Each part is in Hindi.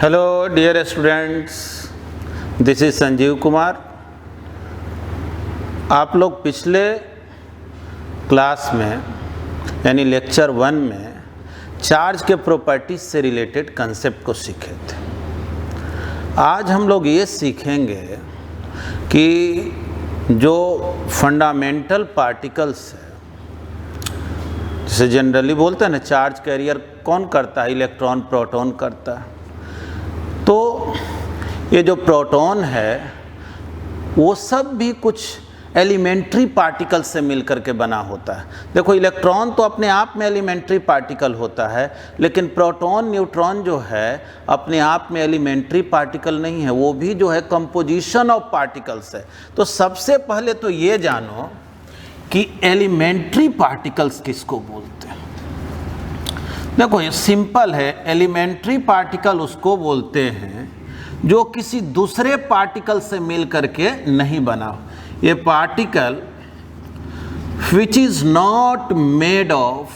Hello dear students, this is Sanjeev Kumar. आप लोग पिछले क्लास में यानी लेक्चर 1 में चार्ज के प्रॉपर्टीज से रिलेटेड कंसेप्ट को सीखे थे। आज हम लोग ये सीखेंगे कि जो फंडामेंटल पार्टिकल्स है, जिसे जनरली बोलते हैं ना, चार्ज कैरियर कौन करता है? इलेक्ट्रॉन प्रोटॉन करता है। तो ये जो प्रोटॉन है वो सब भी कुछ एलिमेंट्री पार्टिकल से मिलकर के बना होता है। देखो, इलेक्ट्रॉन तो अपने आप में एलिमेंट्री पार्टिकल होता है, लेकिन प्रोटॉन न्यूट्रॉन जो है अपने आप में एलिमेंट्री पार्टिकल नहीं है, वो भी जो है कंपोजिशन ऑफ पार्टिकल्स है। तो सबसे पहले तो ये जानो कि एलिमेंट्री पार्टिकल्स किसको बोलते हैं। देखो, ये सिंपल है। एलिमेंट्री पार्टिकल उसको बोलते हैं जो किसी दूसरे पार्टिकल से मिल करके नहीं बना। ये particle which is not made of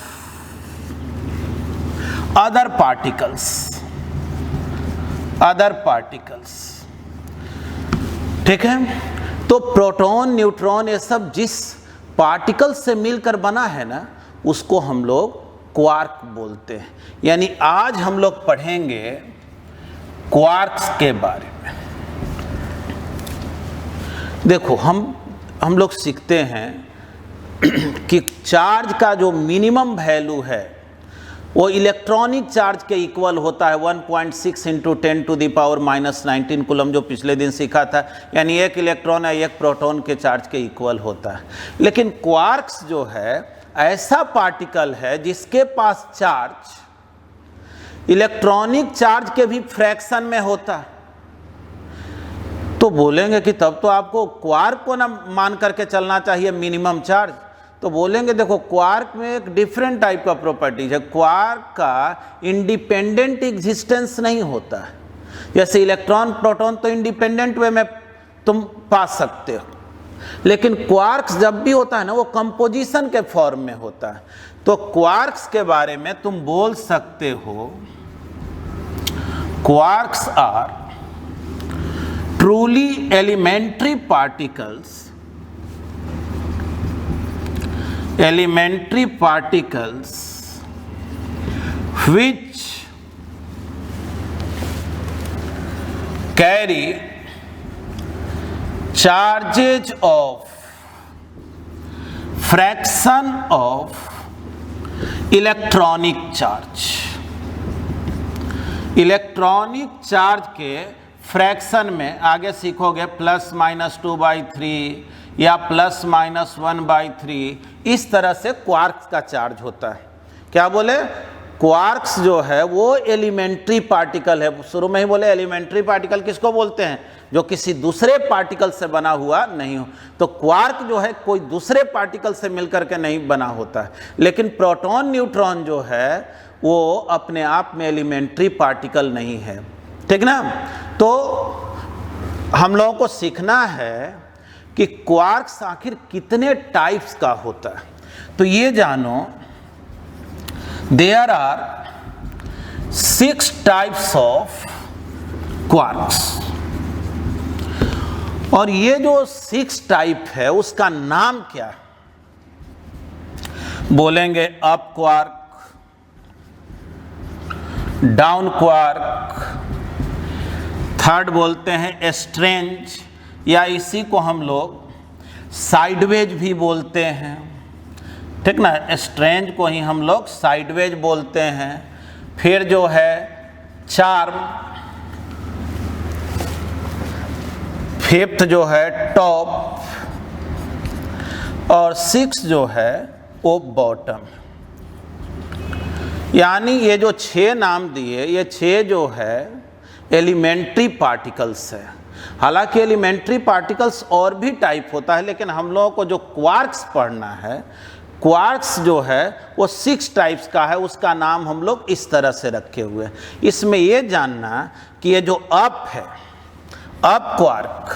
other particles. ठीक है। तो प्रोटॉन न्यूट्रॉन ये सब जिस पार्टिकल से मिलकर बना है ना, उसको हम लोग क्वार्क बोलते हैं। यानी आज हम लोग पढ़ेंगे क्वार्क्स के बारे में। देखो, हम लोग सीखते हैं कि चार्ज का जो मिनिमम वैल्यू है वो इलेक्ट्रॉनिक चार्ज के इक्वल होता है 1.6 इंटू 10⁻⁻19 कूलम, जो पिछले दिन सीखा था। यानी एक इलेक्ट्रॉन या एक प्रोटॉन के चार्ज के इक्वल होता है। लेकिन क्वार्क्स जो है ऐसा पार्टिकल है जिसके पास चार्ज इलेक्ट्रॉनिक चार्ज के भी फ्रैक्शन में होता है। तो बोलेंगे कि तब तो आपको क्वार्क को ना मान करके चलना चाहिए मिनिमम चार्ज। तो बोलेंगे देखो, क्वार्क में एक डिफरेंट टाइप का प्रॉपर्टीज है। क्वार्क का इंडिपेंडेंट एग्जिस्टेंस नहीं होता है। जैसे इलेक्ट्रॉन प्रोटॉन तो इंडिपेंडेंट वे में तुम पा सकते हो, लेकिन क्वार्क्स जब भी होता है ना, वो कंपोजिशन के फॉर्म में होता है। तो क्वार्क्स के बारे में तुम बोल सकते हो, quarks are truly elementary particles which carry charges of fraction of electronic charge के फ्रैक्शन में आगे सीखोगे +-2/3 या +-1/3। इस तरह से क्वार्क्स का चार्ज होता है। क्या बोले? क्वार्क्स जो है वो एलिमेंट्री पार्टिकल है। शुरू में ही बोले एलिमेंट्री पार्टिकल किसको बोलते हैं? जो किसी दूसरे पार्टिकल से बना हुआ नहीं हो। तो क्वार्क जो है कोई दूसरे पार्टिकल से मिलकर के नहीं बना होता है। लेकिन प्रोटॉन न्यूट्रॉन जो है वो अपने आप में एलिमेंट्री पार्टिकल नहीं है। ठीक ना? तो हम लोगों को सीखना है कि क्वार्क्स आखिर कितने टाइप्स का होता है। तो ये जानो, there are 6 types of quarks. और ये जो 6 टाइप है उसका नाम क्या है? बोलेंगे up quark, down quark, third बोलते हैं स्ट्रेंज, या इसी को हम लोग साइडवेज भी बोलते हैं। ठीक ना? स्ट्रेंज को ही हम लोग साइडवेज बोलते हैं। फिर जो है चार्म, फिफ्थ जो है टॉप, और 6 जो है वो बॉटम। यानी ये जो 6 नाम दिए, ये 6 जो है एलिमेंट्री पार्टिकल्स है। हालांकि एलिमेंट्री पार्टिकल्स और भी टाइप होता है, लेकिन हम लोगों को जो क्वार्क्स पढ़ना है, क्वार्क्स जो है वो 6 टाइप्स का है। उसका नाम हम लोग इस तरह से रखे हुए हैं। इसमें ये जानना कि ये जो अप है, अप क्वार्क,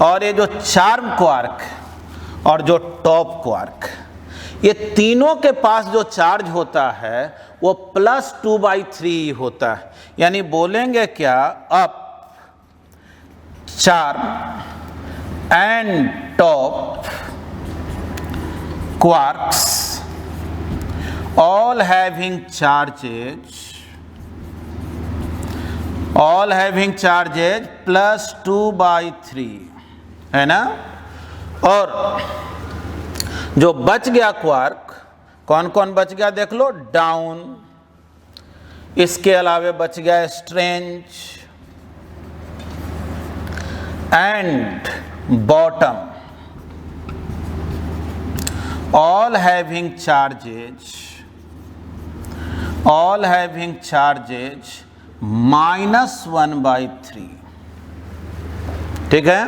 और ये जो चार्म क्वार्क और जो टॉप क्वार्क, ये तीनों के पास जो चार्ज होता है वो +2/3 होता है। यानी बोलेंगे क्या, up charge and top quarks all having charges +2/3 है ना। और जो बच गया क्वार्क, कौन कौन बच गया देख लो, डाउन, इसके अलावे बच गया strange and bottom, all having charges -1/3। ठीक है,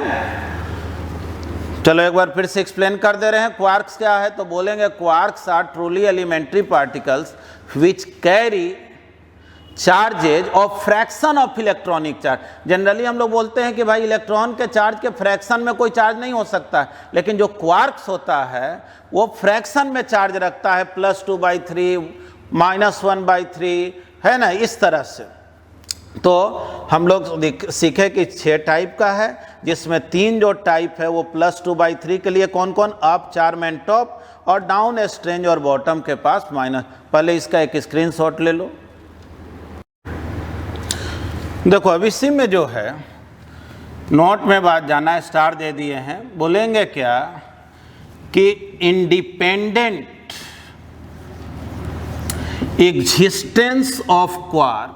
चलो एक बार फिर से एक्सप्लेन कर दे रहे हैं। क्वार्क्स क्या है, तो बोलेंगे quarks are truly elementary particles which carry charges of fraction of electronic charge. Generally हम लोग बोलते हैं कि भाई इलेक्ट्रॉन के चार्ज के फ्रैक्शन में कोई चार्ज नहीं हो सकता, लेकिन जो क्वार्क्स होता है वो फ्रैक्शन में चार्ज रखता है, +2/3 -1/3, है ना, इस तरह से। तो हम लोग सीखे कि 6 टाइप का है, जिसमें 3 जो टाइप है वो +2/3 के लिए कौन कौन, अप, चार्म एंड टॉप, और डाउन, स्ट्रेंज और बॉटम के पास माइनस। पहले इसका एक स्क्रीनशॉट ले लो। देखो अब इसी में जो है नोट में बात जाना, स्टार दे दिए हैं। बोलेंगे क्या कि independent existence of quark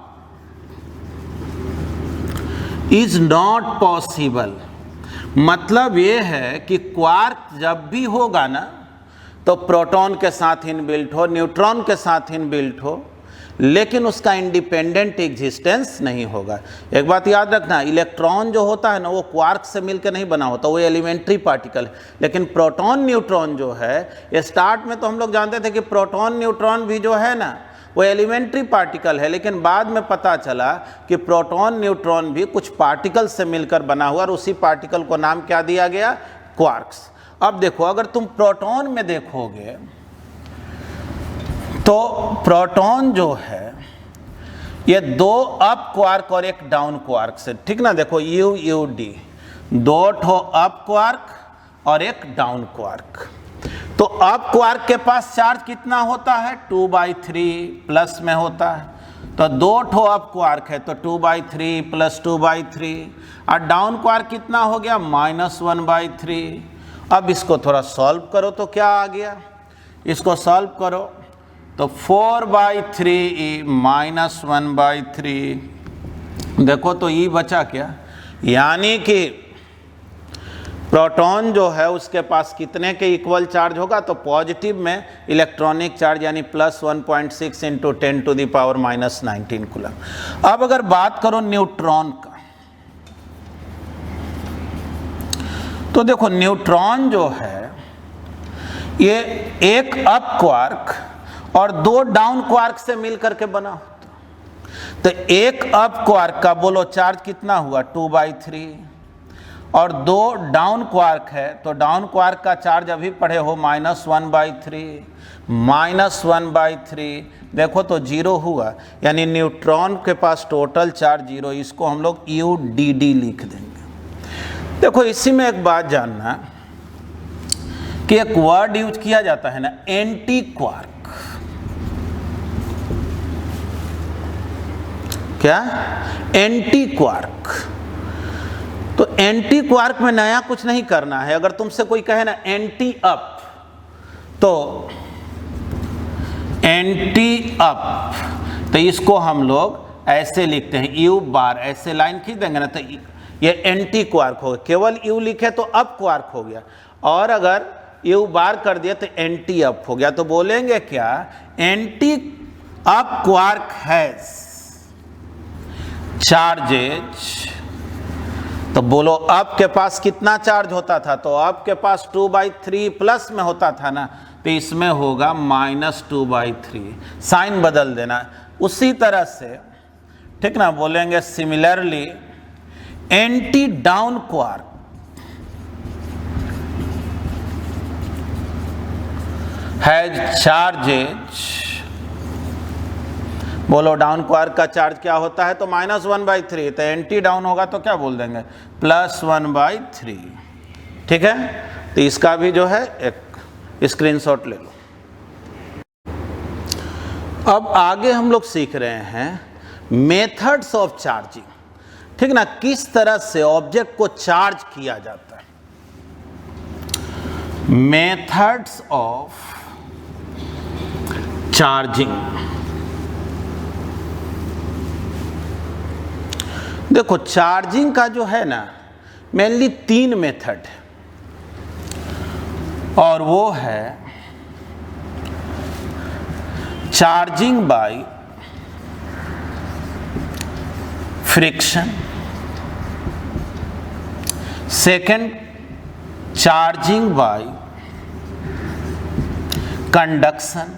is not possible. मतलब ये है कि क्वार्क जब भी होगा ना, तो प्रोटॉन के साथ इनबिल्ट हो, न्यूट्रॉन के साथ इनबिल्ट हो, लेकिन उसका इंडिपेंडेंट एग्जिस्टेंस नहीं होगा। एक बात याद रखना, इलेक्ट्रॉन जो होता है ना वो क्वार्क से मिलकर नहीं बना होता, वो एलिमेंट्री पार्टिकल है। लेकिन प्रोटॉन न्यूट्रॉन जो है, ये स्टार्ट में तो हम लोग जानते थे कि प्रोटॉन न्यूट्रॉन भी जो है ना वो एलिमेंट्री पार्टिकल है, लेकिन बाद में पता चला कि प्रोटॉन न्यूट्रॉन भी कुछ पार्टिकल से मिलकर बना हुआ, और उसी पार्टिकल को नाम क्या दिया गया, क्वार्क्स। अब देखो अगर तुम प्रोटॉन में देखोगे तो प्रोटॉन जो है ये 2 अप क्वार्क और एक डाउन क्वार्क से, ठीक ना। देखो UUD, 2 ठो अप क्वार्क और एक डाउन क्वार्क। तो अप क्वार्क के पास चार्ज कितना होता है, 2/3 प्लस में होता है। तो 2 ठो अप क्वार्क है तो 2/3 + 2/3, और डाउन क्वार्क कितना हो गया, -1/3। अब इसको थोड़ा सॉल्व करो तो क्या आ गया, इसको सॉल्व करो तो 4/3 -1/3। देखो तो E बचा क्या, यानी कि प्रोटॉन जो है उसके पास कितने के इक्वल चार्ज होगा, तो पॉजिटिव में इलेक्ट्रॉनिक चार्ज यानी +1.6 × 10⁻⁻19 कूलम। अब अगर बात करो न्यूट्रॉन का, तो देखो न्यूट्रॉन जो है ये एक अप क्वार्क और 2 डाउन क्वार्क से मिलकर के बना होता। तो एक अप क्वार्क का बोलो चार्ज कितना हुआ, 2/3, और 2 डाउन क्वार्क है तो डाउन क्वार्क का चार्ज अभी पढ़े हो -1/3। देखो तो 0 हुआ, यानी न्यूट्रॉन के पास टोटल चार्ज 0। इसको हम लोग UDD लिख देंगे। देखो इसी में एक बात जानना कि एक वर्ड यूज किया जाता है ना, एंटी क्वार्क। क्या, एंटी क्वार्क। तो एंटी क्वार्क में नया कुछ नहीं करना है। अगर तुमसे कोई कहे ना एंटी अप, तो एंटी अप, तो इसको हम लोग ऐसे लिखते हैं, U बार, ऐसे लाइन खींच देंगे ना तो ये एंटी क्वार्क हो गया। केवल U लिखे तो अप क्वार्क हो गया, और अगर U बार कर दिया तो एंटी अप हो गया। तो बोलेंगे क्या, anti up quark has charges. तो बोलो अप के पास कितना चार्ज होता था, तो अप के पास 2/3 प्लस में होता था ना, तो इसमें होगा -2/3, साइन बदल देना। उसी तरह से ठीक ना, बोलेंगे similarly anti down quark has charges, बोलो डाउन क्वार्क का चार्ज क्या होता है, तो -1/3, तो एंटी डाउन होगा तो क्या बोल देंगे, +1/3। ठीक है, तो इसका भी जो है एक स्क्रीनशॉट ले लो। अब आगे हम लोग सीख रहे हैं मेथड्स ऑफ चार्जिंग। ठीक ना, किस तरह से ऑब्जेक्ट को चार्ज किया जाता है। Methods of charging. देखो चार्जिंग का जो है ना मेनली 3 मेथड है, और वो है charging by friction, second charging by conduction,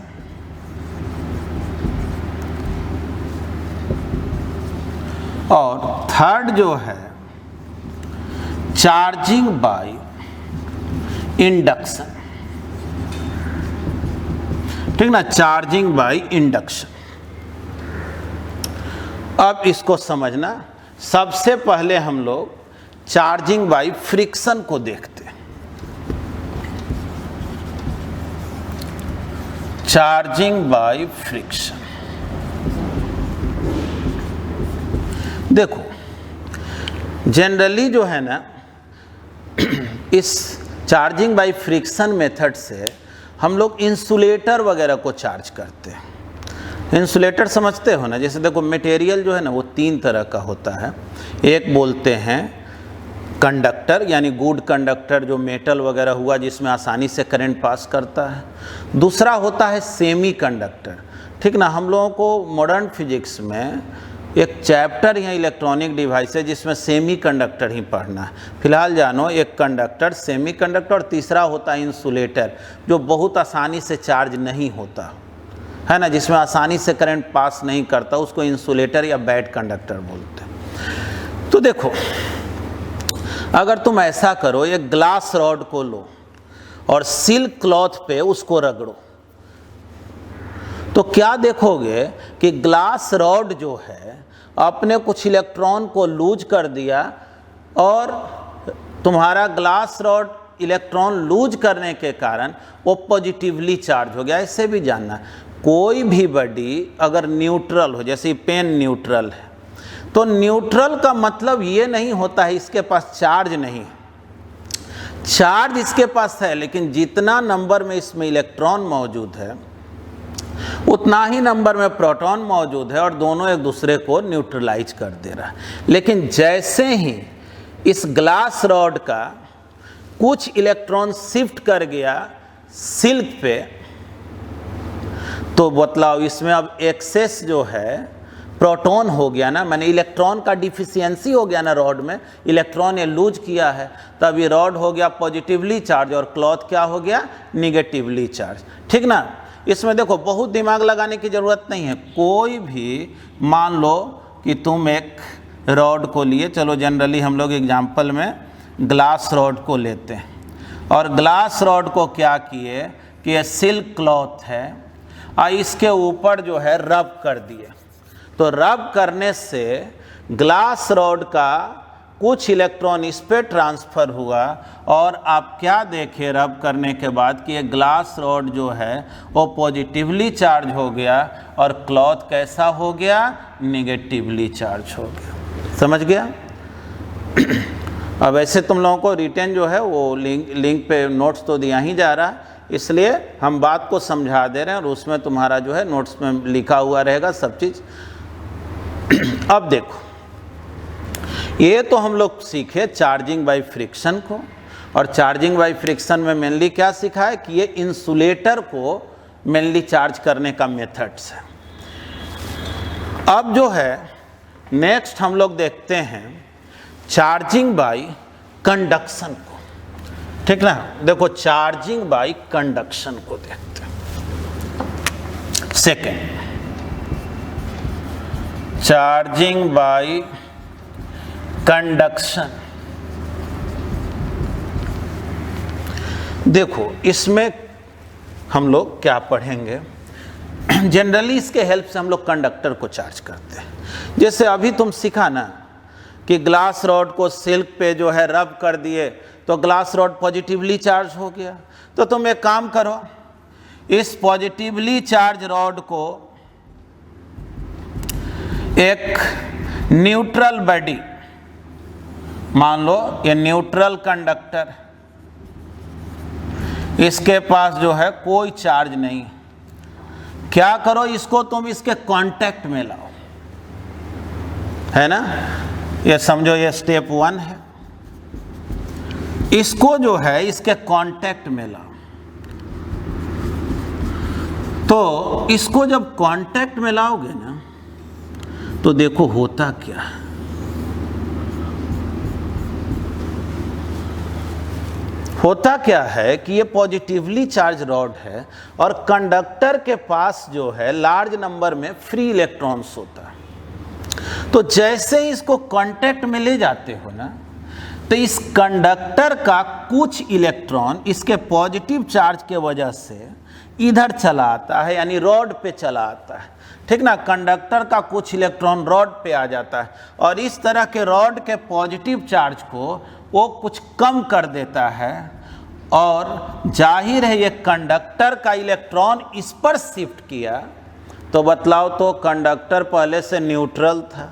और थर्ड जो है चार्जिंग बाय इंडक्शन। ठीक ना, चार्जिंग बाय इंडक्शन। अब इसको समझना, सबसे पहले हम लोग चार्जिंग बाय फ्रिक्शन को देखते हैं। Charging by friction. देखो जनरली जो है ना इस चार्जिंग बाय फ्रिक्शन मेथड से हम लोग इंसुलेटर वगैरह को चार्ज करते हैं। इंसुलेटर समझते हो ना, जैसे देखो मटेरियल जो है ना वो 3 तरह का होता है। एक बोलते हैं कंडक्टर, यानी गुड कंडक्टर, जो मेटल वगैरह हुआ जिसमें आसानी से करंट पास करता है। दूसरा होता है सेमी कंडक्टर। ठीक ना, हम लोगों को मॉडर्न फिजिक्स में एक चैप्टर या इलेक्ट्रॉनिक डिवाइस है जिसमें सेमी कंडक्टर ही पढ़ना है। फिलहाल जानो, एक कंडक्टर, सेमी कंडक्टर, और तीसरा होता है इंसुलेटर, जो बहुत आसानी से चार्ज नहीं होता है ना, जिसमें आसानी से करंट पास नहीं करता, उसको इंसुलेटर या बैड कंडक्टर बोलते हैं। तो देखो अगर तुम ऐसा करो, एक ग्लास रॉड को लो और सिल्क क्लॉथ पे उसको रगड़ो, तो क्या देखोगे कि ग्लास रॉड जो है अपने कुछ इलेक्ट्रॉन को लूज कर दिया, और तुम्हारा ग्लास रॉड इलेक्ट्रॉन लूज करने के कारण वो पॉजिटिवली चार्ज हो गया। ऐसे भी जानना, कोई भी बॉडी अगर न्यूट्रल हो, जैसे पेन न्यूट्रल है, तो न्यूट्रल का मतलब ये नहीं होता है इसके पास चार्ज नहीं है। चार्ज इसके पास है, लेकिन जितना नंबर में इसमें इलेक्ट्रॉन मौजूद है उतना ही नंबर में प्रोटॉन मौजूद है, और दोनों एक दूसरे को न्यूट्रलाइज कर दे रहा है। लेकिन जैसे ही इस ग्लास रॉड का कुछ इलेक्ट्रॉन शिफ्ट कर गया सिल्क पे, तो बतलाओ इसमें अब एक्सेस जो है प्रोटॉन हो गया ना, माने इलेक्ट्रॉन का डिफिशियंसी हो गया ना रॉड में, इलेक्ट्रॉन ये लूज किया है, तब ये रॉड हो गया पॉजिटिवली चार्ज और क्लॉथ क्या हो गया, निगेटिवली चार्ज। ठीक ना, इसमें देखो बहुत दिमाग लगाने की ज़रूरत नहीं है। कोई भी मान लो कि तुम एक रॉड को लिए, चलो जनरली हम लोग एग्जाम्पल में ग्लास रॉड को लेते हैं, और ग्लास रॉड को क्या किए कि ये सिल्क क्लॉथ है और इसके ऊपर जो है रब कर दिए, तो रब करने से ग्लास रॉड का कुछ इलेक्ट्रॉन इस पे ट्रांसफ़र हुआ, और आप क्या देखें रब करने के बाद कि ये ग्लास रॉड जो है वो पॉजिटिवली चार्ज हो गया, और क्लॉथ कैसा हो गया, निगेटिवली चार्ज हो गया। समझ गया? अब ऐसे तुम लोगों को रिटर्न जो है वो लिंक पे नोट्स तो दिया ही जा रहा है, इसलिए हम बात को समझा दे रहे हैं, और उसमें तुम्हारा जो है नोट्स में लिखा हुआ रहेगा सब चीज़। अब देखो, ये तो हम लोग सीखे चार्जिंग बाय फ्रिक्शन को, और चार्जिंग बाय फ्रिक्शन में मेनली क्या सीखा है कि ये इंसुलेटर को मेनली चार्ज करने का मेथड्स है। अब जो है नेक्स्ट हम लोग देखते हैं चार्जिंग बाय कंडक्शन को। ठीक ना, देखो चार्जिंग बाय कंडक्शन को देखते हैं। Second, charging by conduction. देखो इसमें हम लोग क्या पढ़ेंगे, जनरली इसके हेल्प से हम लोग कंडक्टर को चार्ज करते हैं। जैसे अभी तुम सीखा ना कि ग्लास रॉड को सिल्क पे जो है रब कर दिए तो ग्लास रॉड पॉजिटिवली चार्ज हो गया। तो तुम एक काम करो, इस पॉजिटिवली चार्ज रॉड को एक न्यूट्रल बॉडी, मान लो ये न्यूट्रल कंडक्टर, इसके पास जो है कोई चार्ज नहीं, क्या करो इसको तुम इसके कांटेक्ट में लाओ, है ना। ये समझो ये स्टेप 1 है। इसको जो है इसके कांटेक्ट में लाओ। तो इसको जब कांटेक्ट में लाओगे ना तो देखो होता क्या है। होता क्या है कि ये पॉजिटिवली चार्ज रॉड है और कंडक्टर के पास जो है लार्ज नंबर में फ्री इलेक्ट्रॉन्स होता है। तो जैसे ही इसको कांटेक्ट में ले जाते हो ना तो इस कंडक्टर का कुछ इलेक्ट्रॉन इसके पॉजिटिव चार्ज के वजह से इधर चला आता है, यानी रॉड पे चला आता है, ठीक ना। कंडक्टर का कुछ इलेक्ट्रॉन रॉड पे आ जाता है और इस तरह के रॉड के पॉजिटिव चार्ज को वो कुछ कम कर देता है और जाहिर है ये कंडक्टर का इलेक्ट्रॉन इस पर शिफ्ट किया। तो बतलाओ तो कंडक्टर पहले से न्यूट्रल था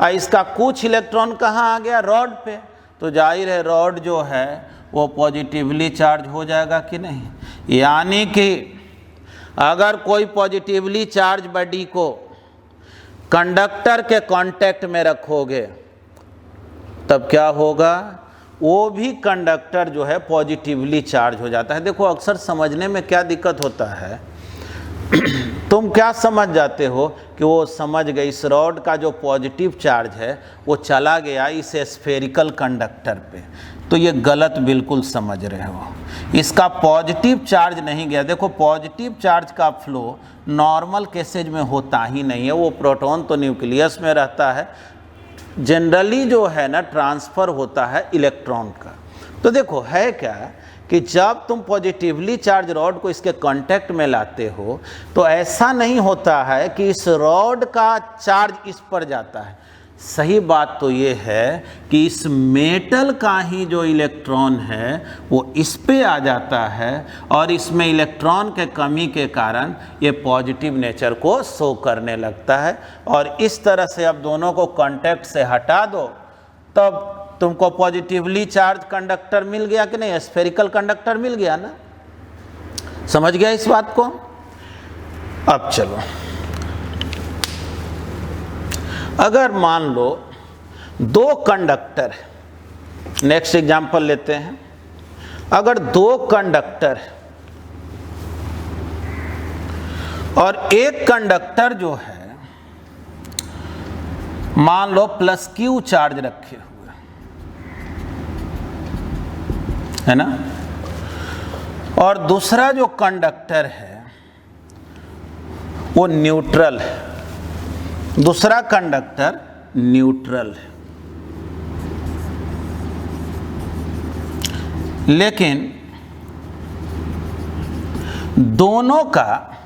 और इसका कुछ इलेक्ट्रॉन कहाँ आ गया, रॉड पे। तो जाहिर है रॉड जो है वो पॉजिटिवली चार्ज हो जाएगा कि नहीं। यानी कि अगर कोई पॉजिटिवली चार्ज बॉडी को कंडक्टर के कांटेक्ट में रखोगे तब क्या होगा, वो भी कंडक्टर जो है पॉजिटिवली चार्ज हो जाता है। देखो अक्सर समझने में क्या दिक्कत होता है, तुम क्या समझ जाते हो कि वो समझ गए इस रॉड का जो पॉजिटिव चार्ज है वो चला गया इस स्फेरिकल कंडक्टर पे। तो ये गलत बिल्कुल समझ रहे हो, इसका पॉजिटिव चार्ज नहीं गया। देखो पॉजिटिव चार्ज का फ्लो नॉर्मल केसेज में होता ही नहीं है, वो प्रोटॉन तो न्यूक्लियस में रहता है, जनरली जो है ना ट्रांसफ़र होता है इलेक्ट्रॉन का। तो देखो है क्या कि जब तुम पॉजिटिवली चार्ज रॉड को इसके कांटेक्ट में लाते हो तो ऐसा नहीं होता है कि इस रॉड का चार्ज इस पर जाता है। सही बात तो ये है कि इस मेटल का ही जो इलेक्ट्रॉन है वो इस पे आ जाता है और इसमें इलेक्ट्रॉन के कमी के कारण ये पॉजिटिव नेचर को शो करने लगता है। और इस तरह से अब दोनों को कांटेक्ट से हटा दो तब तुमको पॉजिटिवली चार्ज कंडक्टर मिल गया कि नहीं, स्फेरिकल कंडक्टर मिल गया ना। समझ गया इस बात को। अब चलो, अगर मान लो दो कंडक्टर, नेक्स्ट एग्जांपल लेते हैं, अगर दो कंडक्टर और एक कंडक्टर जो है मान लो +Q चार्ज रखे हुए है ना, और दूसरा जो कंडक्टर है वो न्यूट्रल है, दूसरा कंडक्टर न्यूट्रल है, लेकिन दोनों का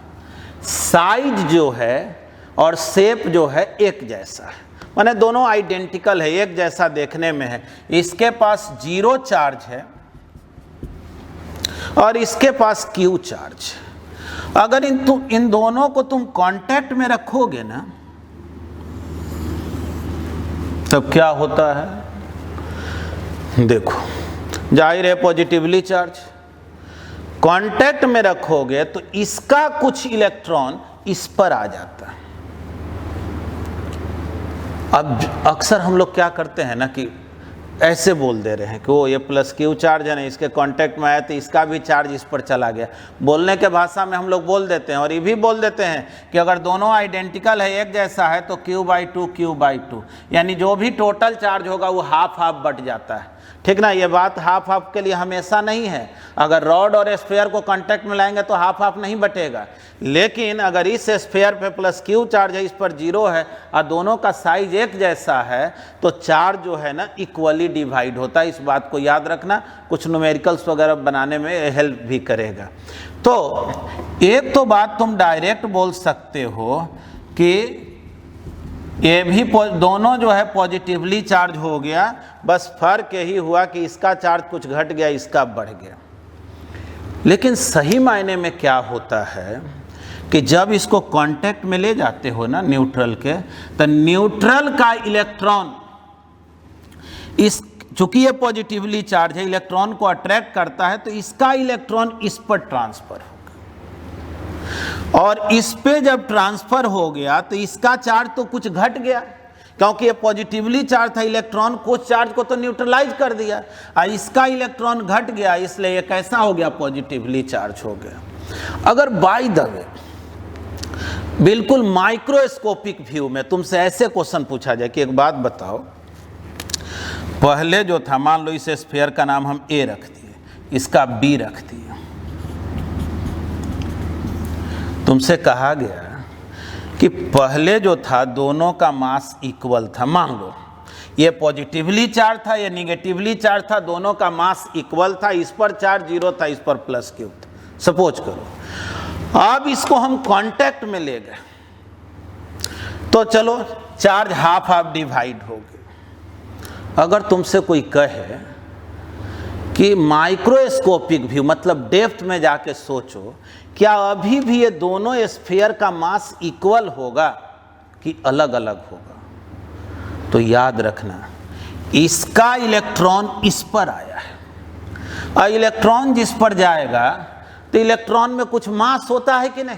साइज जो है और शेप जो है एक जैसा है, माने दोनों आइडेंटिकल है, एक जैसा देखने में है। इसके पास 0 चार्ज है और इसके पास Q चार्ज। अगर इन दोनों को तुम कांटेक्ट में रखोगे ना तब क्या होता है, देखो जाहिर है पॉजिटिवली चार्ज, कांटेक्ट में रखोगे तो इसका कुछ इलेक्ट्रॉन इस पर आ जाता है। अब अक्सर हम लोग क्या करते हैं ना कि ऐसे बोल दे रहे हैं कि वो ये +Q चार्ज है ना, इसके कांटेक्ट में आया तो इसका भी चार्ज इस पर चला गया। बोलने के भाषा में हम लोग बोल देते हैं और ये भी बोल देते हैं कि अगर दोनों आइडेंटिकल है, एक जैसा है, तो Q/2 Q/2, यानी जो भी टोटल चार्ज होगा वो हाफ हाफ बट जाता है, ठीक ना। ये बात हाफ हाफ के लिए हमेशा नहीं है। अगर रॉड और स्फीयर को कांटेक्ट में लाएंगे तो हाफ हाफ नहीं बटेगा, लेकिन अगर इस स्फीयर पे प्लस क्यू चार्ज है, इस पर 0 है और दोनों का साइज एक जैसा है तो चार्ज जो है ना इक्वली डिवाइड होता है। इस बात को याद रखना, कुछ न्यूमेरिकल्स वगैरह बनाने में हेल्प भी करेगा। तो एक तो बात तुम डायरेक्ट बोल सकते हो कि ये भी दोनों जो है पॉजिटिवली चार्ज हो गया, बस फर्क यही हुआ कि इसका चार्ज कुछ घट गया, इसका बढ़ गया। लेकिन सही मायने में क्या होता है कि जब इसको कांटेक्ट में ले जाते हो ना न्यूट्रल के, तो न्यूट्रल का इलेक्ट्रॉन इस, चूंकि ये पॉजिटिवली चार्ज है, इलेक्ट्रॉन को अट्रैक्ट करता है, तो इसका इलेक्ट्रॉन इस पर ट्रांसफर होगा और इस पे जब ट्रांसफर हो गया तो इसका चार्ज तो कुछ घट गया, क्योंकि ये पॉजिटिवली चार्ज था, इलेक्ट्रॉन कुछ चार्ज को तो न्यूट्रलाइज कर दिया और इसका इलेक्ट्रॉन घट गया, इसलिए ये कैसा हो गया, पॉजिटिवली चार्ज हो गया। अगर बाय द वे बिल्कुल माइक्रोस्कोपिक व्यू में तुमसे ऐसे क्वेश्चन पूछा जाए कि एक बात बताओ, पहले जो था मान लो इस स्फीयर का नाम हम ए रख दिए, इसका बी रख दिए, तुमसे कहा गया कि पहले जो था दोनों का मास इक्वल था। मान लो ये पॉजिटिवली चार्ज था, ये निगेटिवली चार्ज था, दोनों का मास इक्वल था, इस पर चार्ज 0 था, इस पर प्लस क्यू था, सपोज करो। अब इसको हम कांटेक्ट में ले गए तो चलो चार्ज हाफ हाफ डिवाइड हो गए। अगर तुमसे कोई कहे कि माइक्रोस्कोपिक व्यू मतलब डेप्थ में जाके सोचो, क्या अभी भी ये दोनों स्फीयर का मास इक्वल होगा कि अलग अलग होगा? तो याद रखना इसका इलेक्ट्रॉन इस पर आया है और इलेक्ट्रॉन जिस पर जाएगा तो इलेक्ट्रॉन में कुछ मास होता है कि नहीं,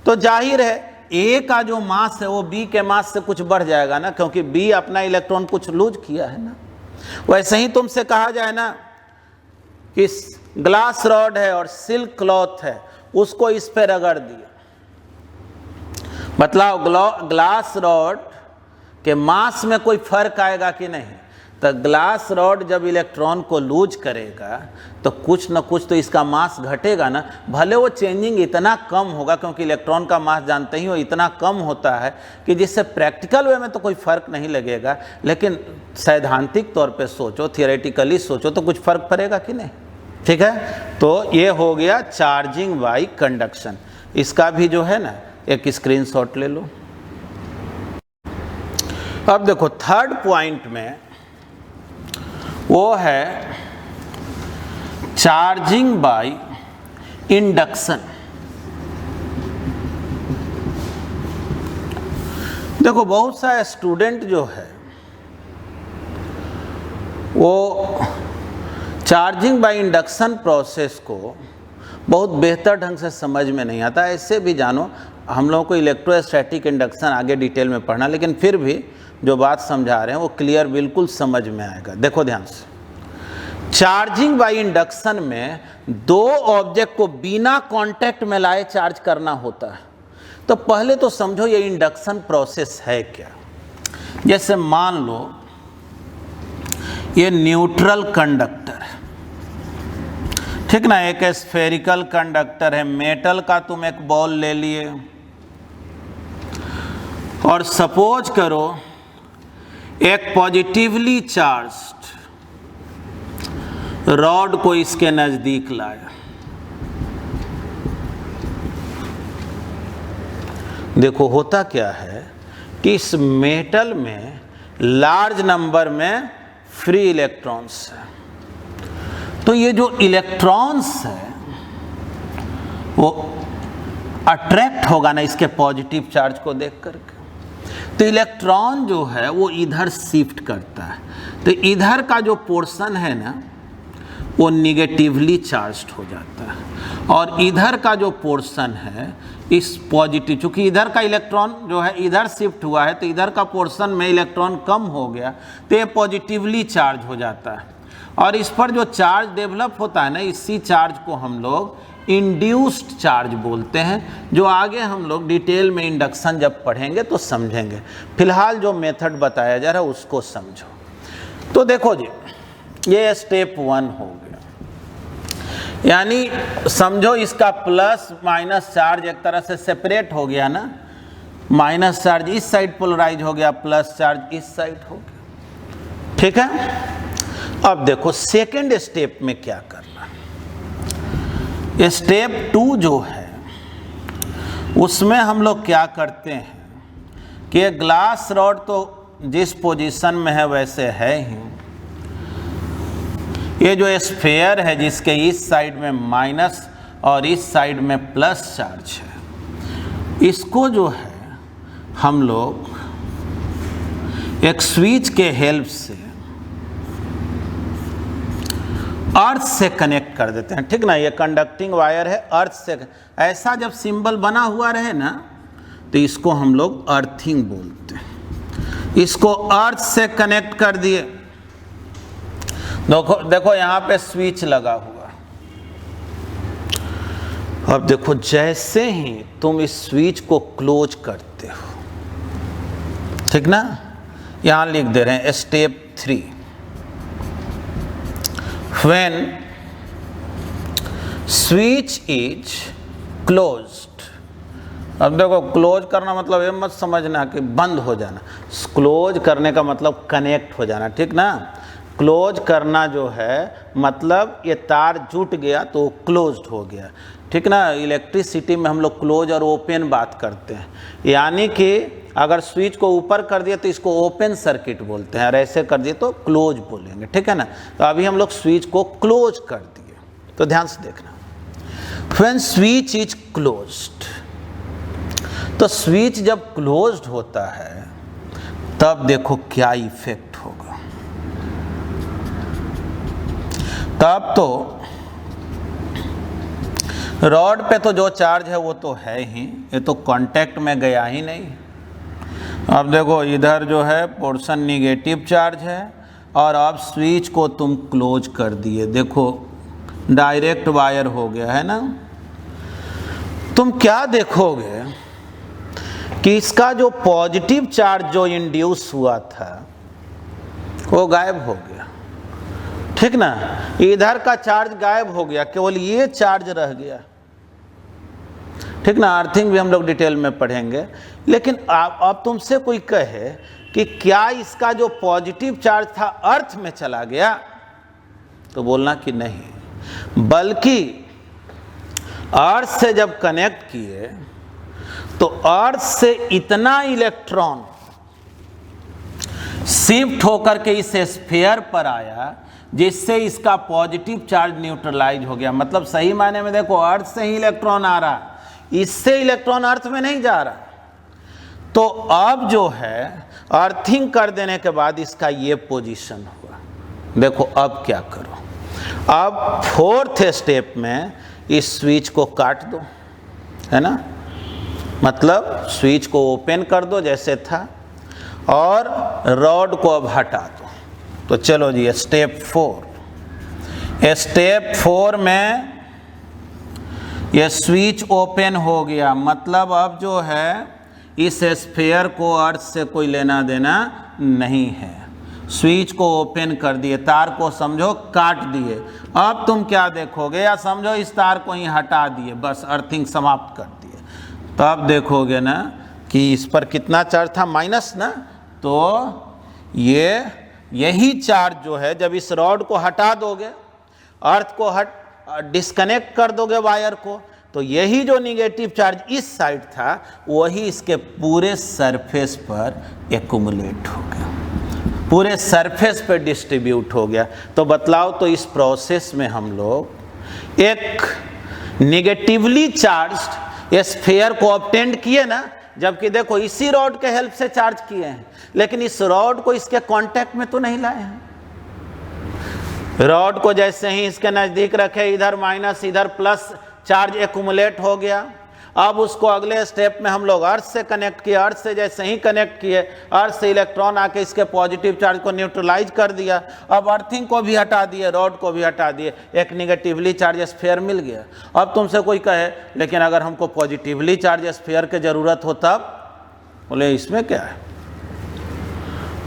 तो जाहिर है ए का जो मास है वो बी के मास से कुछ बढ़ जाएगा ना, क्योंकि बी अपना इलेक्ट्रॉन कुछ लूज किया है ना। वैसे ही तुमसे कहा जाए ना कि ग्लास रॉड है और सिल्क क्लॉथ है, उसको इस पे रगड़ दिया, मतलब ग्लास रॉड के मास में कोई फर्क आएगा कि नहीं? तो ग्लास रॉड जब इलेक्ट्रॉन को लूज करेगा तो कुछ न कुछ तो इसका मास घटेगा ना, भले वो चेंजिंग इतना कम होगा, क्योंकि इलेक्ट्रॉन का मास जानते ही हो इतना कम होता है कि जिससे प्रैक्टिकल वे में तो कोई फर्क नहीं लगेगा, लेकिन सैद्धांतिक तौर पे सोचो, थियोरेटिकली सोचो तो कुछ फर्क पड़ेगा कि नहीं। ठीक है, तो ये हो गया चार्जिंग बाय कंडक्शन। इसका भी जो है ना एक स्क्रीनशॉट ले लो। अब देखो थर्ड पॉइंट में वो है चार्जिंग बाय इंडक्शन। देखो बहुत सारे स्टूडेंट जो है वो चार्जिंग बाय इंडक्शन प्रोसेस को बहुत बेहतर ढंग से समझ में नहीं आता। ऐसे भी जानो हम लोगों को इलेक्ट्रोस्टैटिक इंडक्शन आगे डिटेल में पढ़ना, लेकिन फिर भी जो बात समझा रहे हैं वो क्लियर बिल्कुल समझ में आएगा। देखो ध्यान से, चार्जिंग बाय इंडक्शन में दो ऑब्जेक्ट को बिना कांटेक्ट में लाए चार्ज करना होता है। तो पहले तो समझो ये इंडक्शन प्रोसेस है क्या। जैसे मान लो ये न्यूट्रल कंडक्टर है, ठीक ना, एक स्फेरिकल कंडक्टर है, मेटल का तुम एक बॉल ले लिए और सपोज करो एक पॉजिटिवली चार्ज्ड रॉड को इसके नजदीक लाया। देखो होता क्या है कि इस मेटल में लार्ज नंबर में फ्री इलेक्ट्रॉन्स है, तो ये जो इलेक्ट्रॉन्स है वो अट्रैक्ट होगा ना इसके पॉजिटिव चार्ज को देख करके, तो इलेक्ट्रॉन जो है वो इधर शिफ्ट करता है। तो इधर का जो पोर्शन है ना वो निगेटिवली चार्ज्ड हो जाता है और इधर का जो पोर्शन है इस पॉजिटिव, चूंकि इधर का इलेक्ट्रॉन जो है इधर शिफ्ट हुआ है तो इधर का पोर्शन में इलेक्ट्रॉन कम हो गया तो ये पॉजिटिवली चार्ज हो जाता है। और इस पर जो चार्ज डेवलप होता है ना, इसी चार्ज को हम लोग इंड्यूस्ड चार्ज बोलते हैं, जो आगे हम लोग डिटेल में इंडक्शन जब पढ़ेंगे तो समझेंगे। फिलहाल जो मेथड बताया जा रहा है उसको समझो। तो देखो जी, ये स्टेप 1 हो गया। यानी समझो इसका प्लस माइनस चार्ज एक तरह से सेपरेट हो गया ना, माइनस चार्ज इस साइड पोलराइज हो गया, प्लस चार्ज इस साइड हो गया। ठीक है, अब देखो सेकेंड स्टेप में क्या करना है। स्टेप 2 जो है उसमें हम लोग क्या करते हैं कि ग्लास रॉड तो जिस पोजीशन में है वैसे है ही, ये जो स्फीयर है जिसके इस साइड में माइनस और इस साइड में प्लस चार्ज है, इसको जो है हम लोग एक स्विच के हेल्प से अर्थ से कनेक्ट कर देते हैं। ठीक ना, ये कंडक्टिंग वायर है, अर्थ से ऐसा जब सिंबल बना हुआ रहे ना तो इसको हम लोग अर्थिंग बोलते हैं। इसको अर्थ से कनेक्ट कर दिए। देखो देखो यहाँ पे स्विच लगा हुआ। अब देखो जैसे ही तुम इस स्विच को क्लोज करते हो, ठीक ना, यहां लिख दे रहे हैं step 3, when switch is closed. अब देखो क्लोज करना मतलब ये मत समझना कि बंद हो जाना, क्लोज करने का मतलब कनेक्ट हो जाना। ठीक ना, क्लोज करना जो है मतलब ये तार जुट गया तो क्लोज्ड हो गया। ठीक ना, इलेक्ट्रिसिटी में हम लोग क्लोज और ओपन बात करते हैं, यानी कि अगर स्विच को ऊपर कर दिया तो इसको ओपन सर्किट बोलते हैं और ऐसे कर दिए तो क्लोज बोलेंगे। ठीक है ना, तो अभी हम लोग स्विच को क्लोज कर दिए, तो ध्यान से देखना। व्हेन स्विच इज क्लोज्ड, तो स्विच जब क्लोज्ड होता है तब देखो क्या इफेक्ट होगा। तब तो रॉड पे तो जो चार्ज है वो तो है ही, ये तो कांटेक्ट में गया ही नहीं। अब देखो इधर जो है पोर्शन निगेटिव चार्ज है और अब स्विच को तुम क्लोज कर दिए, देखो डायरेक्ट वायर हो गया है ना। तुम क्या देखोगे कि इसका जो पॉजिटिव चार्ज जो इंड्यूस हुआ था वो गायब हो गया। ठीक ना, इधर का चार्ज गायब हो गया, केवल ये चार्ज रह गया। ठीक ना, अर्थिंग भी हम लोग डिटेल में पढ़ेंगे। लेकिन अब तुमसे कोई कहे कि क्या इसका जो पॉजिटिव चार्ज था अर्थ में चला गया, तो बोलना कि नहीं, बल्कि अर्थ से जब कनेक्ट किए तो अर्थ से इतना इलेक्ट्रॉन शिफ्ट होकर के इस स्फीयर पर आया जिससे इसका पॉजिटिव चार्ज न्यूट्रलाइज हो गया। मतलब सही मायने में देखो अर्थ से ही इलेक्ट्रॉन आ रहा, इससे इलेक्ट्रॉन अर्थ में नहीं जा रहा। तो अब जो है अर्थिंग कर देने के बाद इसका ये पोजीशन हुआ। देखो अब क्या करो, अब फोर्थ स्टेप में इस स्विच को काट दो, है ना, मतलब स्विच को ओपन कर दो जैसे था और रॉड को अब हटा दो। तो चलो जी स्टेप 4। स्टेप 4 में ये स्विच ओपन हो गया, मतलब अब जो है इस स्फीयर को अर्थ से कोई लेना देना नहीं है। स्विच को ओपन कर दिए, तार को समझो काट दिए। अब तुम क्या देखोगे, या समझो इस तार को ही हटा दिए, बस अर्थिंग समाप्त कर दिए। तब देखोगे ना कि इस पर कितना चार्ज था, माइनस ना, तो यही चार्ज जो है जब इस रॉड को हटा दोगे, अर्थ को डिस्कनेक्ट कर दोगे वायर को, तो यही जो निगेटिव चार्ज इस साइड था वही इसके पूरे सरफेस पर एक्युमुलेट हो गया, पूरे सरफेस पर डिस्ट्रीब्यूट हो गया। तो बतलाओ, तो इस प्रोसेस में हम लोग एक निगेटिवली चार्ज्ड स्फीयर को ऑब्टेन किए ना, जबकि देखो इसी रॉड के हेल्प से चार्ज किए हैं, लेकिन इस रॉड को इसके कांटेक्ट में तो नहीं लाए हैं। रॉड को जैसे ही इसके नजदीक रखे, इधर माइनस इधर प्लस चार्ज एक्युमुलेट हो गया। अब उसको अगले स्टेप में हम लोग अर्थ से कनेक्ट किए, अर्थ से जैसे ही कनेक्ट किए, अर्थ से इलेक्ट्रॉन आके इसके पॉजिटिव चार्ज को न्यूट्रलाइज कर दिया। अब अर्थिंग को भी हटा दिए, रॉड को भी हटा दिए, एक निगेटिवली चार्ज स्फीयर मिल गया। अब तुमसे कोई कहे लेकिन अगर हमको पॉजिटिवली चार्ज स्फीयर की जरूरत हो तब, बोले इसमें क्या है,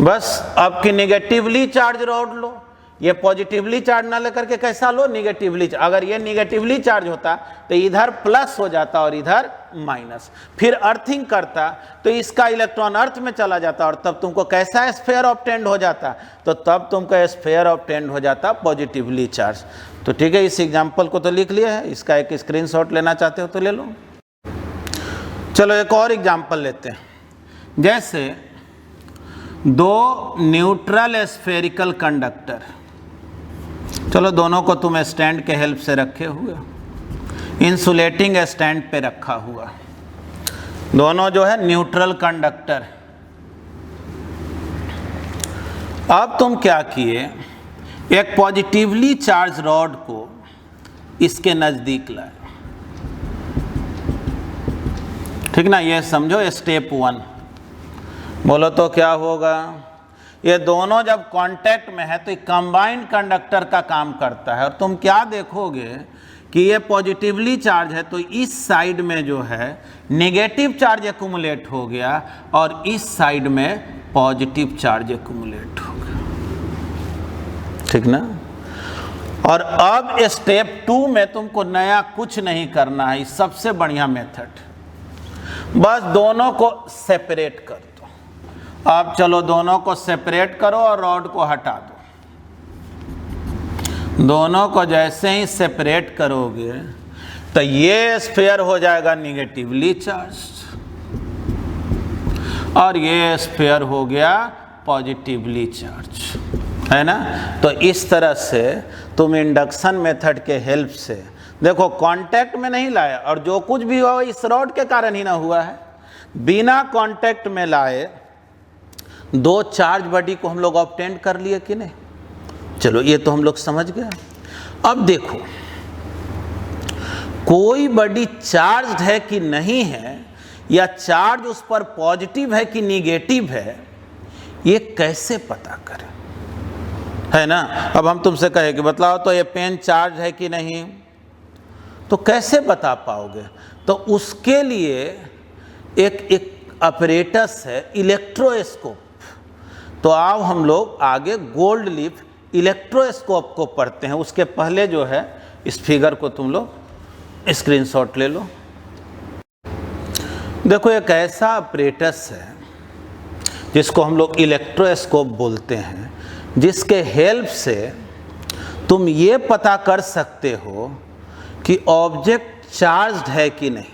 बस आपकी निगेटिवली चार्ज रॉड लो ये पॉजिटिवली चार्ज ना लेकर के कैसा लो, निगेटिवली। अगर ये निगेटिवली चार्ज होता तो इधर प्लस हो जाता और इधर माइनस, फिर अर्थिंग करता तो इसका इलेक्ट्रॉन अर्थ में चला जाता और तब तुमको कैसा स्फीयर ऑब्टेन्ड हो जाता, तो तब तुमको स्फीयर ऑब्टेन्ड हो जाता पॉजिटिवली चार्ज। तो ठीक है, इस एग्जाम्पल को तो लिख लिया है, इसका एक स्क्रीनशॉट लेना चाहते हो तो ले लो। चलो एक और एग्जाम्पल लेते हैं। जैसे दो न्यूट्रल स्फेरिकल कंडक्टर, चलो दोनों को तुम स्टैंड के हेल्प से रखे हुए, इंसुलेटिंग स्टैंड पे रखा हुआ, दोनों जो है न्यूट्रल कंडक्टर। अब तुम क्या किए, एक पॉजिटिवली चार्ज रॉड को इसके नज़दीक लाए, ठीक ना। ये समझो स्टेप 1। बोलो तो क्या होगा, ये दोनों जब कांटेक्ट में है तो ये कंबाइंड कंडक्टर का काम करता है। और तुम क्या देखोगे कि ये पॉजिटिवली चार्ज है तो इस साइड में जो है नेगेटिव चार्ज एक्यूमुलेट हो गया और इस साइड में पॉजिटिव चार्ज एक्यूमुलेट हो गया, ठीक ना। और अब स्टेप 2 में तुमको नया कुछ नहीं करना है, सबसे बढ़िया मेथड, बस दोनों को सेपरेट कर दो। अब चलो दोनों को सेपरेट करो और रॉड को हटा दो। दोनों को जैसे ही सेपरेट करोगे तो ये स्फीयर हो जाएगा निगेटिवली चार्ज और ये स्फीयर हो गया पॉजिटिवली चार्ज, है ना। तो इस तरह से तुम इंडक्शन मेथड के हेल्प से देखो, कांटेक्ट में नहीं लाया और जो कुछ भी हुआ इस रॉड के कारण ही ना हुआ है। बिना कांटेक्ट में लाए दो चार्ज बॉडी को हम लोग ऑब्टेन कर लिए कि नहीं। चलो ये तो हम लोग समझ गए। अब देखो कोई बॉडी चार्ज है कि नहीं है, या चार्ज उस पर पॉजिटिव है कि निगेटिव है, ये कैसे पता करें, है ना। अब हम तुमसे कहे कि बतलाओ तो ये पेन चार्ज है कि नहीं, तो कैसे बता पाओगे। तो उसके लिए एक अपरेटस है इलेक्ट्रोस्कोप। तो आओ हम लोग आगे गोल्ड लीफ इलेक्ट्रोस्कोप को पढ़ते हैं। उसके पहले जो है इस फिगर को तुम लोग स्क्रीनशॉट ले लो। देखो एक ऐसा अपरेटस है जिसको हम लोग इलेक्ट्रोस्कोप बोलते हैं, जिसके हेल्प से तुम ये पता कर सकते हो कि ऑब्जेक्ट चार्ज्ड है कि नहीं।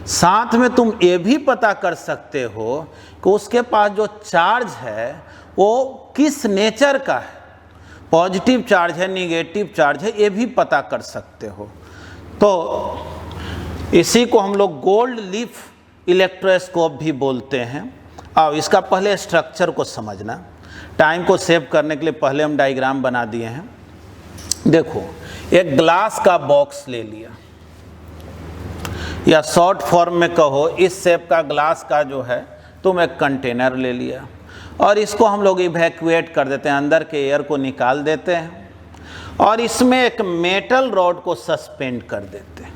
साथ में तुम ये भी पता कर सकते हो कि उसके पास जो चार्ज है वो किस नेचर का है, पॉजिटिव चार्ज है निगेटिव चार्ज है, ये भी पता कर सकते हो। तो इसी को हम लोग गोल्ड लीफ इलेक्ट्रोस्कोप भी बोलते हैं। अब इसका पहले स्ट्रक्चर को समझना, टाइम को सेव करने के लिए पहले हम डायग्राम बना दिए हैं। देखो एक ग्लास का बॉक्स ले लिया, या शॉर्ट फॉर्म में कहो इस शेप का ग्लास का जो है तुम एक कंटेनर ले लिया और इसको हम लोग इवैक्यूएट कर देते हैं, अंदर के एयर को निकाल देते हैं और इसमें एक मेटल रॉड को सस्पेंड कर देते हैं।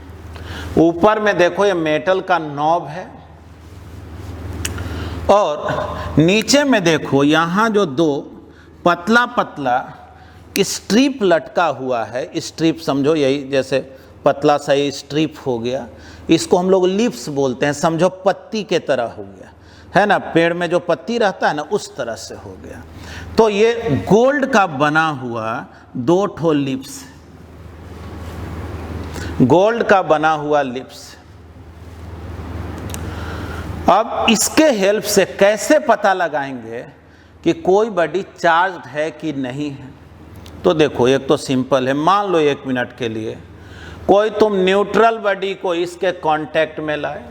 ऊपर में देखो ये मेटल का नॉब है और नीचे में देखो यहाँ जो दो पतला पतला स्ट्रिप लटका हुआ है। स्ट्रिप समझो यही जैसे पतला सा ये स्ट्रिप हो गया, इसको हम लोग लीव्स बोलते हैं। समझो पत्ती के तरह हो गया, है ना, पेड़ में जो पत्ती रहता है ना उस तरह से हो गया। तो ये गोल्ड का बना हुआ दो ठो लिप्स, गोल्ड का बना हुआ लिप्स। अब इसके हेल्प से कैसे पता लगाएंगे कि कोई बॉडी चार्ज्ड है कि नहीं है। तो देखो एक तो सिंपल है, मान लो 1 मिनट के लिए कोई तुम न्यूट्रल बॉडी को इसके कांटेक्ट में लाए,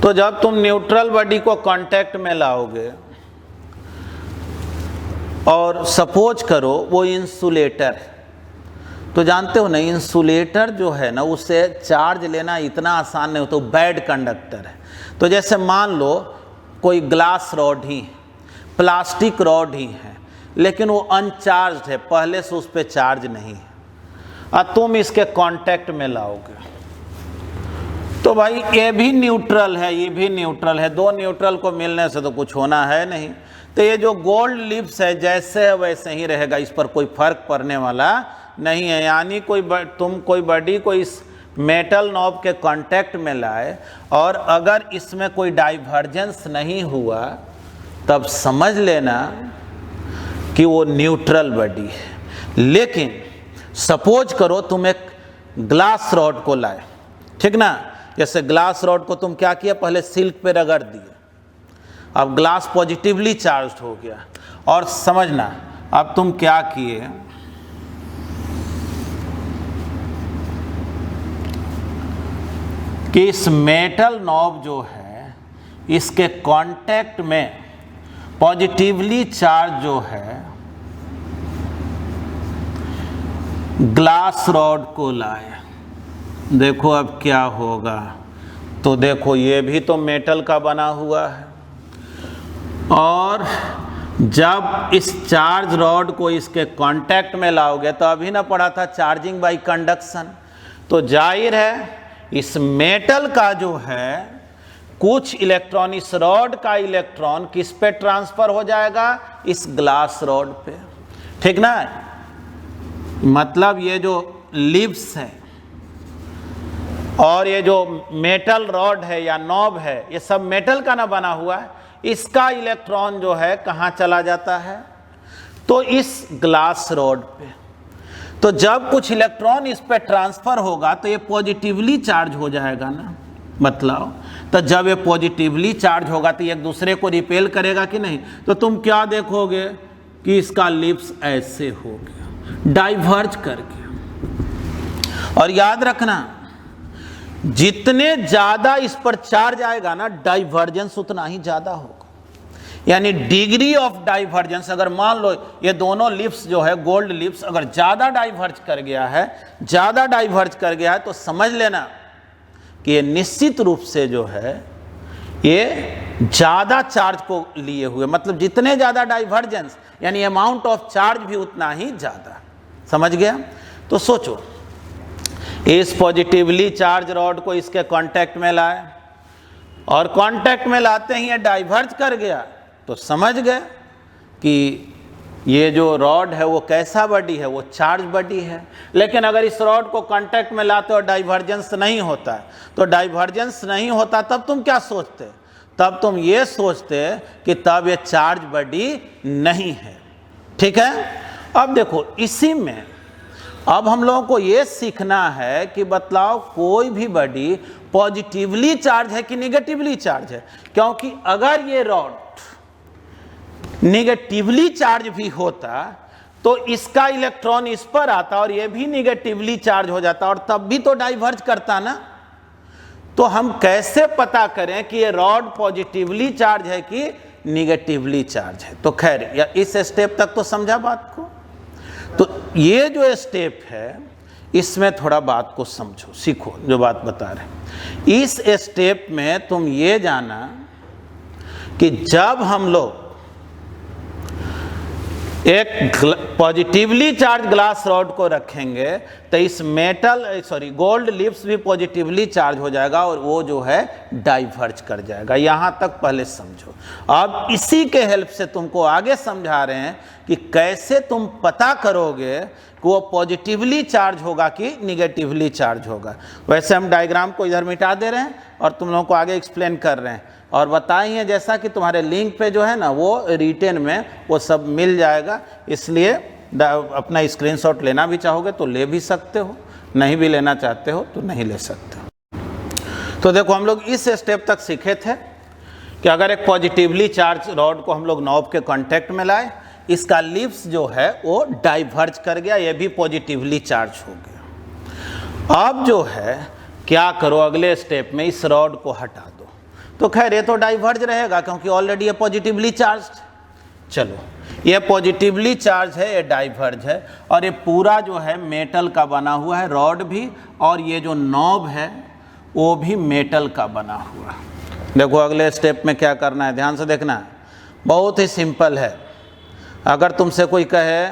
तो जब तुम न्यूट्रल बॉडी को कांटेक्ट में लाओगे और सपोज करो वो इंसुलेटर है, तो जानते हो ना इंसुलेटर जो है ना उससे चार्ज लेना इतना आसान नहीं होता, तो बैड कंडक्टर है। तो जैसे मान लो कोई ग्लास रॉड ही है, प्लास्टिक रॉड ही है, लेकिन वो अनचार्ज है, पहले से उस पर चार्ज नहीं है, और तुम इसके कांटेक्ट में लाओगे तो भाई ये भी न्यूट्रल है, ये भी न्यूट्रल है, दो न्यूट्रल को मिलने से तो कुछ होना है नहीं। तो ये जो गोल्ड लिप्स है जैसे है वैसे ही रहेगा, इस पर कोई फर्क पड़ने वाला नहीं है। यानी तुम कोई बॉडी को इस मेटल नॉब के कांटेक्ट में लाए और अगर इसमें कोई डाइवर्जेंस नहीं हुआ तब समझ लेना कि वो न्यूट्रल बॉडी है। लेकिन सपोज करो तुम एक ग्लास रॉड को लाए, ठीक ना, जैसे ग्लास रॉड को तुम क्या किया, पहले सिल्क पे रगड़ दिए, अब ग्लास पॉजिटिवली चार्ज हो गया। और समझना अब तुम क्या किए, कि इस मेटल नॉब जो है इसके कांटेक्ट में पॉजिटिवली चार्ज जो है ग्लास रॉड को लाए। देखो अब क्या होगा, तो देखो ये भी तो मेटल का बना हुआ है और जब इस चार्ज रॉड को इसके कांटेक्ट में लाओगे तो अभी ना पढ़ा था चार्जिंग बाय कंडक्शन, तो जाहिर है इस मेटल का जो है कुछ इलेक्ट्रॉन, इस रॉड का इलेक्ट्रॉन किस पे ट्रांसफर हो जाएगा, इस ग्लास रॉड पे, ठीक ना। मतलब ये जो लिप्स है और ये जो मेटल रॉड है या नॉब है ये सब मेटल का ना बना हुआ है, इसका इलेक्ट्रॉन जो है कहाँ चला जाता है, तो इस ग्लास रॉड पे। तो जब कुछ इलेक्ट्रॉन इस पे ट्रांसफर होगा तो ये पॉजिटिवली चार्ज हो जाएगा ना, मतलब तो जब ये पॉजिटिवली चार्ज होगा तो ये एक दूसरे को रिपेल करेगा कि नहीं। तो तुम क्या देखोगे कि इसका लिप्स ऐसे हो गया डाइवर्ज करके। और याद रखना जितने ज्यादा इस पर चार्ज आएगा ना डाइवर्जेंस उतना ही ज्यादा होगा। यानी डिग्री ऑफ डाइवर्जेंस, अगर मान लो ये दोनों लिप्स जो है गोल्ड लिप्स अगर ज्यादा डाइवर्ज कर गया है, ज्यादा डाइवर्ज कर गया है, तो समझ लेना कि ये निश्चित रूप से जो है ये ज्यादा चार्ज को लिए हुए, मतलब जितने ज्यादा डाइवर्जेंस यानी अमाउंट ऑफ चार्ज भी उतना ही ज्यादा। समझ गया। तो सोचो इस पॉजिटिवली चार्ज रॉड को इसके कांटेक्ट में लाए और कांटेक्ट में लाते ही ये डाइवर्ज कर गया, तो समझ गए कि ये जो रॉड है वो कैसा बॉडी है, वो चार्ज बॉडी है। लेकिन अगर इस रॉड को कांटेक्ट में लाते और डाइवर्जेंस नहीं होता है, तो डाइवर्जेंस नहीं होता तब तुम क्या सोचते, तब तुम ये सोचते कि तब ये चार्ज बॉडी नहीं है, ठीक है। अब देखो इसी में अब हम लोगों को ये सीखना है कि बतलाओ कोई भी बॉडी पॉजिटिवली चार्ज है कि निगेटिवली चार्ज है, क्योंकि अगर ये रॉड निगेटिवली चार्ज भी होता तो इसका इलेक्ट्रॉन इस पर आता और ये भी निगेटिवली चार्ज हो जाता और तब भी तो डाइवर्ज करता ना। तो हम कैसे पता करें कि ये रॉड पॉजिटिवली चार्ज है कि निगेटिवली चार्ज है। तो खैर या इस स्टेप तक तो समझा बात को। तो ये जो स्टेप है इसमें थोड़ा बात को समझो, सीखो जो बात बता रहे। इस स्टेप में तुम ये जाना कि जब हम लोग एक पॉजिटिवली चार्ज ग्लास रॉड को रखेंगे तो इस गोल्ड लिप्स भी पॉजिटिवली चार्ज हो जाएगा और वो जो है डाइवर्ज कर जाएगा। यहाँ तक पहले समझो। अब इसी के हेल्प से तुमको आगे समझा रहे हैं कि कैसे तुम पता करोगे कि वो पॉजिटिवली चार्ज होगा कि निगेटिवली चार्ज होगा। वैसे हम डायग्राम को इधर मिटा दे रहे हैं और तुम लोगों को आगे एक्सप्लेन कर रहे हैं और बताई हैं, जैसा कि तुम्हारे लिंक पे जो है ना वो रिटेन में वो सब मिल जाएगा। इसलिए अपना स्क्रीनशॉट लेना भी चाहोगे तो ले भी सकते हो, नहीं भी लेना चाहते हो तो नहीं ले सकते हो। तो देखो हम लोग इस स्टेप तक सीखे थे कि अगर एक पॉजिटिवली चार्ज रॉड को हम लोग नॉब के कांटेक्ट में लाए, इसका लिप्स जो है वो डाइवर्ज कर गया, ये भी पॉजिटिवली चार्ज हो गया। अब जो है क्या करो, अगले स्टेप में इस रॉड को हटा दो। तो खैर ये तो डाइवर्ज रहेगा क्योंकि ऑलरेडी ये पॉजिटिवली चार्ज। चलो ये पॉजिटिवली चार्ज है, ये डाइवर्ज है और ये पूरा जो है मेटल का बना हुआ है, रॉड भी और ये जो नॉब है वो भी मेटल का बना हुआ। देखो अगले स्टेप में क्या करना है, ध्यान से देखना है, बहुत ही सिंपल है। अगर तुमसे कोई कहे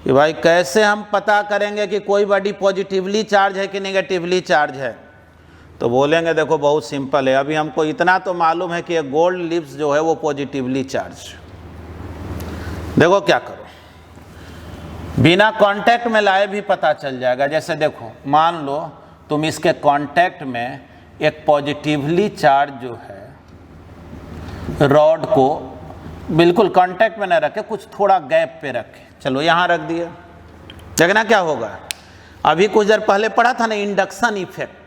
कि भाई कैसे हम पता करेंगे कि कोई बॉडी पॉजिटिवली चार्ज है कि नेगेटिवली चार्ज है, तो बोलेंगे देखो बहुत सिंपल है, अभी हमको इतना तो मालूम है कि ये गोल्ड लिप्स जो है वो पॉजिटिवली चार्ज। देखो क्या करो, बिना कांटेक्ट में लाए भी पता चल जाएगा। जैसे देखो, मान लो तुम इसके कांटेक्ट में एक पॉजिटिवली चार्ज जो है रॉड को बिल्कुल कांटेक्ट में न रखे, कुछ थोड़ा गैप पे रखे, चलो यहाँ रख दिया। देखना क्या होगा, अभी कुछ देर पहले पढ़ा था ना इंडक्शन इफेक्ट।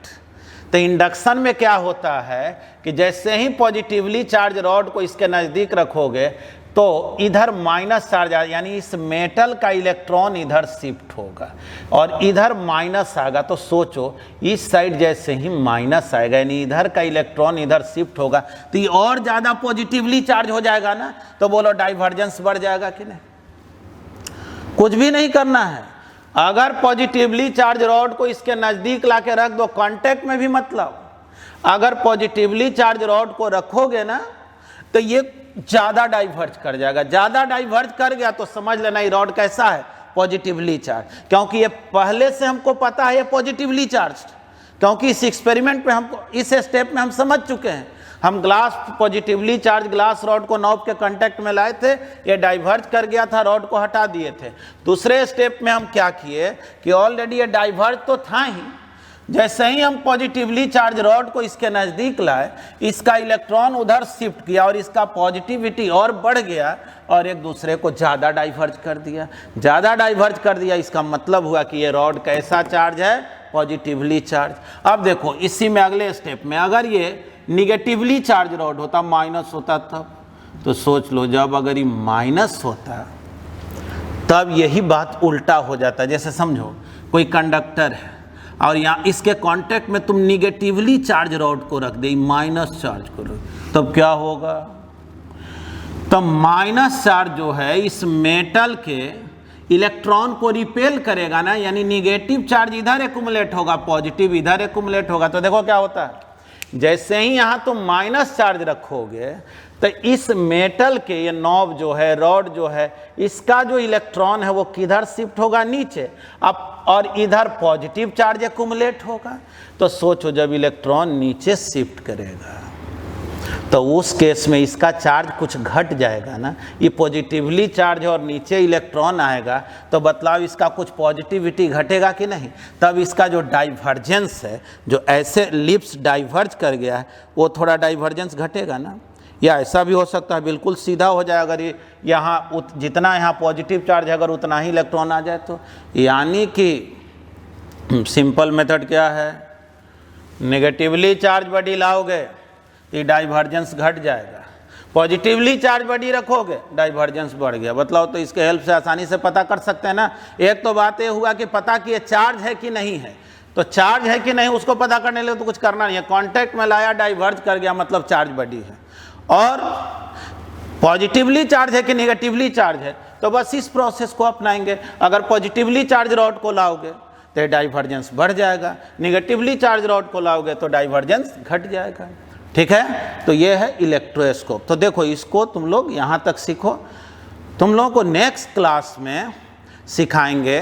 तो इंडक्शन में क्या होता है कि जैसे ही पॉजिटिवली चार्ज रॉड को इसके नज़दीक रखोगे तो इधर माइनस चार्ज आ, यानी इस मेटल का इलेक्ट्रॉन इधर शिफ्ट होगा और इधर माइनस आएगा। तो सोचो इस साइड जैसे ही माइनस आएगा यानी इधर का इलेक्ट्रॉन इधर शिफ्ट होगा तो ये और ज़्यादा पॉजिटिवली चार्ज हो जाएगा ना। तो बोलो डाइवर्जेंस बढ़ जाएगा कि नहीं? कुछ भी नहीं करना है, अगर पॉजिटिवली चार्ज रॉड को इसके नज़दीक ला के रख दो, कांटेक्ट में भी मतलब, अगर पॉजिटिवली चार्ज रॉड को रखोगे ना तो ये ज़्यादा डाइवर्ज कर जाएगा। ज़्यादा डाइवर्ज कर गया तो समझ लेना ये रॉड कैसा है, पॉजिटिवली चार्ज, क्योंकि ये पहले से हमको पता है ये पॉजिटिवली चार्ज, क्योंकि इस एक्सपेरिमेंट में हमको इस स्टेप में हम समझ चुके हैं। हम glass positively charge glass rod को नॉब के कांटेक्ट में लाए थे, ये डाइवर्ज कर गया था, रॉड को हटा दिए थे। दूसरे स्टेप में हम क्या किए कि ऑलरेडी ये डाइवर्ज तो था ही, जैसे ही हम पॉजिटिवली चार्ज रॉड को इसके नज़दीक लाए, इसका इलेक्ट्रॉन उधर शिफ्ट किया और इसका पॉजिटिविटी और बढ़ गया और एक दूसरे को ज़्यादा डाइवर्ज कर दिया। ज़्यादा डाइवर्ज कर दिया इसका मतलब हुआ कि ये रॉड कैसा चार्ज है, पॉजिटिवली चार्ज। अब देखो इसी में अगले स्टेप में अगर ये निगेटिवली चार्ज रॉड होता, माइनस होता तब, तो सोच लो जब अगर ये माइनस होता तब यही बात उल्टा हो जाता। जैसे समझो कोई कंडक्टर है और यहाँ इसके कांटेक्ट में तुम निगेटिवली चार्ज रॉड को रख दे, माइनस चार्ज को रख, तब क्या होगा? तो माइनस चार्ज जो है इस मेटल के इलेक्ट्रॉन को रिपेल करेगा ना, यानी निगेटिव चार्ज इधर एक्युमुलेट होगा, पॉजिटिव इधर एक्युमुलेट होगा। तो देखो क्या होता है, जैसे ही यहाँ तुम माइनस चार्ज रखोगे तो इस मेटल के ये नॉब जो है, रॉड जो है, इसका जो इलेक्ट्रॉन है वो किधर शिफ्ट होगा, नीचे। अब और इधर पॉजिटिव चार्ज एक्युमुलेट होगा। तो सोचो जब इलेक्ट्रॉन नीचे शिफ्ट करेगा तो उस केस में इसका चार्ज कुछ घट जाएगा ना, ये पॉजिटिवली चार्ज और नीचे इलेक्ट्रॉन आएगा तो बतलाओ इसका कुछ पॉजिटिविटी घटेगा कि नहीं? तब इसका जो डाइवर्जेंस है, जो ऐसे लिप्स डाइवर्ज कर गया है, वो थोड़ा डाइवर्जेंस घटेगा ना। या ऐसा भी हो सकता है बिल्कुल सीधा हो जाए, अगर ये यहाँ जितना यहाँ पॉजिटिव चार्ज है अगर उतना ही इलेक्ट्रॉन आ जाए तो। यानी कि सिंपल मेथड क्या है, नेगेटिवली चार्ज बॉडी लाओगे तो डाइवर्जेंस घट जाएगा, पॉजिटिवली चार्ज बॉडी रखोगे डाइवर्जेंस बढ़ गया। बतलाओ तो इसके हेल्प से आसानी से पता कर सकते हैं ना। एक तो बात ये हुआ कि पता कि ये चार्ज है कि नहीं है, तो चार्ज है कि नहीं उसको पता करने के लिए तो कुछ करना नहीं है, कांटेक्ट में लाया डाइवर्ज कर गया मतलब चार्ज बॉडी है। और पॉजिटिवली चार्ज है कि नेगेटिवली चार्ज है, तो बस इस प्रोसेस को अपनाएंगे। अगर पॉजिटिवली चार्ज रॉड को लाओगे तो डाइवर्जेंस बढ़ जाएगा, नेगेटिवली चार्ज रॉड को लाओगे तो डाइवर्जेंस घट जाएगा। ठीक है, तो ये है इलेक्ट्रोस्कोप। तो देखो इसको तुम लोग यहाँ तक सीखो। तुम लोगों को नेक्स्ट क्लास में सिखाएंगे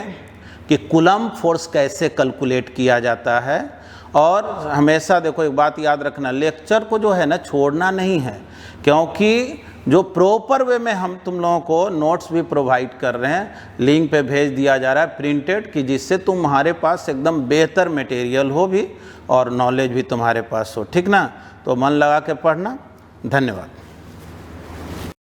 कि कूलम्ब फोर्स कैसे कैलकुलेट किया जाता है। और हमेशा देखो एक बात याद रखना, लेक्चर को जो है ना छोड़ना नहीं है, क्योंकि जो प्रॉपर वे में हम तुम लोगों को नोट्स भी प्रोवाइड कर रहे हैं, लिंक पे भेज दिया जा रहा है प्रिंटेड, कि जिससे तुम्हारे पास एकदम बेहतर मटेरियल हो भी और नॉलेज भी तुम्हारे पास हो। ठीक ना, तो मन लगा के पढ़ना। धन्यवाद।